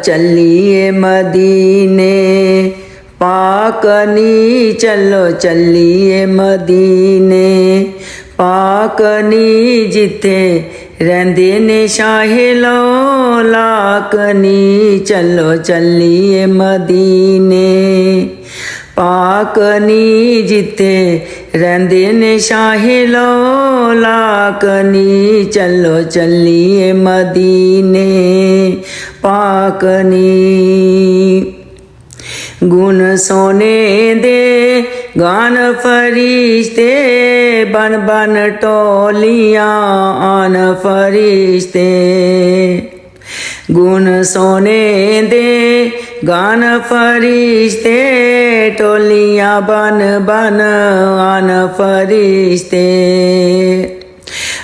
चलिए मदीने पाकनी, चलो चलिए मदीने पाकनी, जिथे रहंदे ने शाहे लाकनी। चलो चलिए मदीने पाकनी, जिथे रहंदे ने शाहे लाकनी। चलो चलिए मदीने पाकनी। गुण सोने दे गान फरिश्ते, बन बन टोलियां आन फरिश्ते। गुण सोने दे गान फरिश्ते, टोलियां बन बन आन फरिश्ते।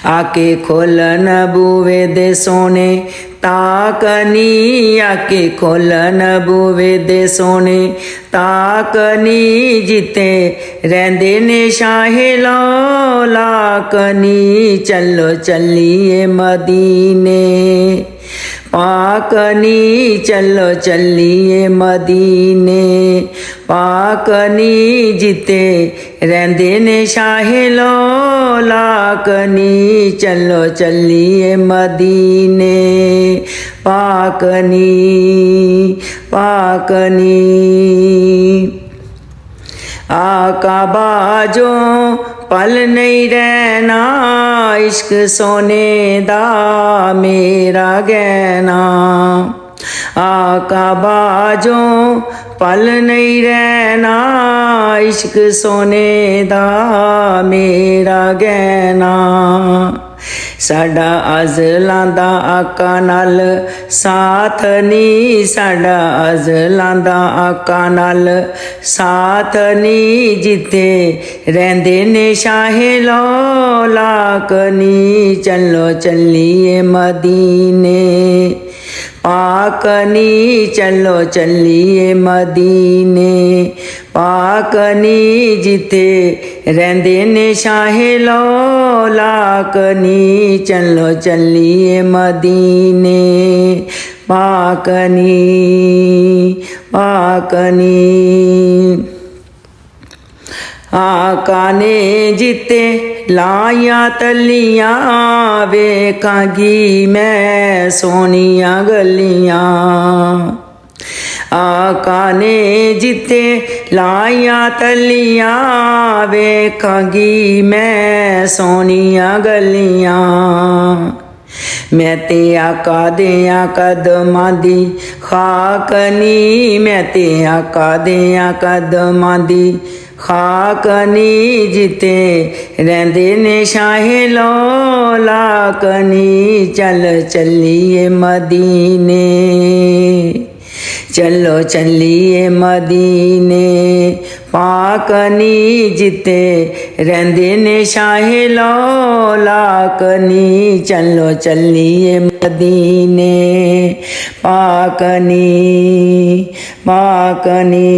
आके खोलन बूवे दे सोने ताकनी, आके खोलन बूवे दे सोने ताकनी, जिथे रहंदे ने शाहे लाकनी। चलो चलिए मदीने पाकनी, चलो चलिए मदीने पाकनी, जिथे रहंदे ने शाहे लाकनी। चलो चलिए मदीने पाकनी पाकनी। आका बाजो पल नहीं रहना, इश्क सोने दा मेरा गहना। आका बाजो पल नहीं रहना, इश्क सोने दा मेरा गहना। साडा अज़लां दा आका नाल साथ नी, साडा अज़लां दा आका नाल साथ नी, जिथे रहंदे ने शाहे लाकनी। चलो चलिए मदीने पाकनी, चलो चलिए मदीने पाकनी, जिथे रहंदे ने शाहे लाकनी। चलो चलिए मदीने पाकनी पाकनी। आका ने जिते लाया तलियां, वेखांगी मैं सोनिया गलियां। आका ने जिते लाया तलियां, वेखांगी मैं सोनिया गलियां। मैं ते आका देया कदमां दी खाकनी, मैं ते आका देया कदमां दी खाकनी, जिथे रहंदे ने शाहे लाकनी। चल चलिए मदीने चलो चलिए मदीने पाकनी, जिथे रहंदे ने शाहे लाकनी। चलो चलिए मदीने पाकनी पाकनी।